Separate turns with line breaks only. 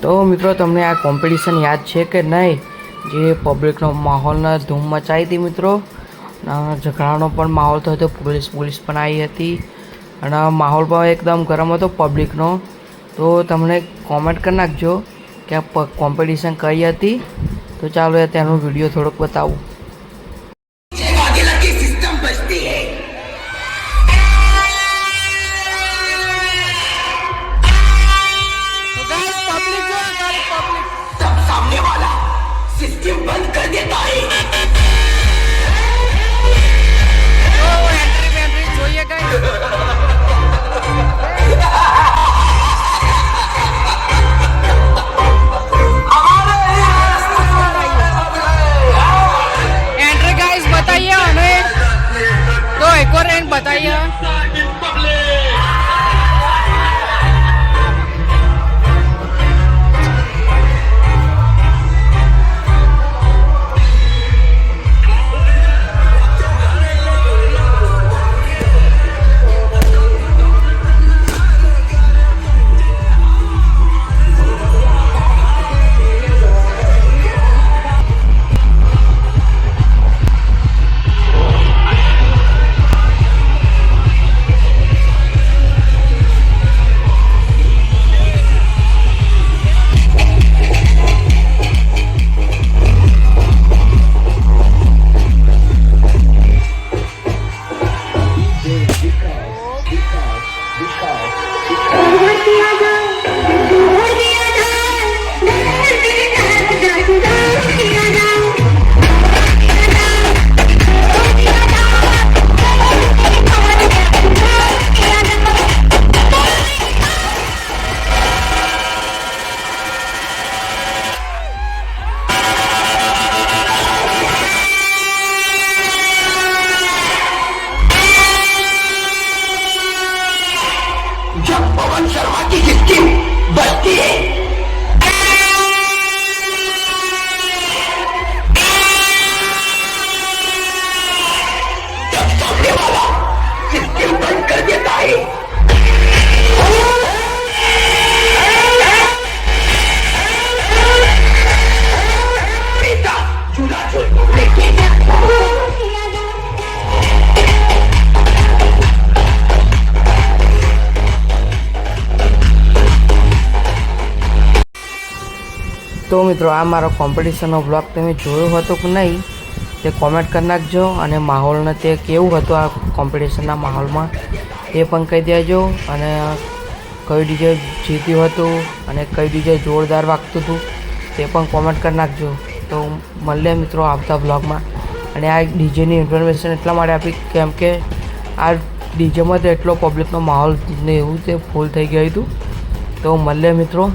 તો મિત્રો તમને આ કોમ્પિટિશન યાદ છે કે નહીં, જે પબ્લિકનો માહોલના ધૂમ મચાવી હતી મિત્રો, ઝઘડાનો પણ માહોલ થયો હતો, પોલીસ પણ આવી હતી અને માહોલ પણ એકદમ ગરમ હતો પબ્લિકનો. તો તમને કોમેન્ટ કરી નાખજો કે આ કોમ્પિટિશન કઈ હતી. તો ચાલો તેનો વિડીયો થોડોક બતાવું.
सामने वाला सिस्टम बंद कर देता है.
एंट्री જોઈએ ગાઈસ. एंट्री गाइस बताइए हमें, तो एक और एंड बताइए.
जब पवन शर्मा की सिस्टम बजती है, जब सामने वाला सिस्टम बंद कर देता है. पिता झूला झूलने के
તો મિત્રો આ મારો કોમ્પિટિશનનો બ્લોગ તમે જોયો હતો કે નહીં તે કોમેન્ટ કરી નાખજો, અને માહોલને તે કેવું હતું આ કોમ્પિટિશનના માહોલમાં તે પણ કહી દેજો, અને કયું ડીજે જીત્યું હતું અને કયું ડીજે જોરદાર વાગતું હતું તે પણ કોમેન્ટ કરી નાખજો. તો મળીએ મિત્રો આવતા બ્લોગમાં. અને આ ડીજેની ઇન્ફોર્મેશન એટલા માટે આપી કેમ કે આ ડીજેમાં તો એટલો પબ્લિકનો માહોલ ને એવું તે ફૂલ થઈ ગયું હતું. તો મળીએ મિત્રો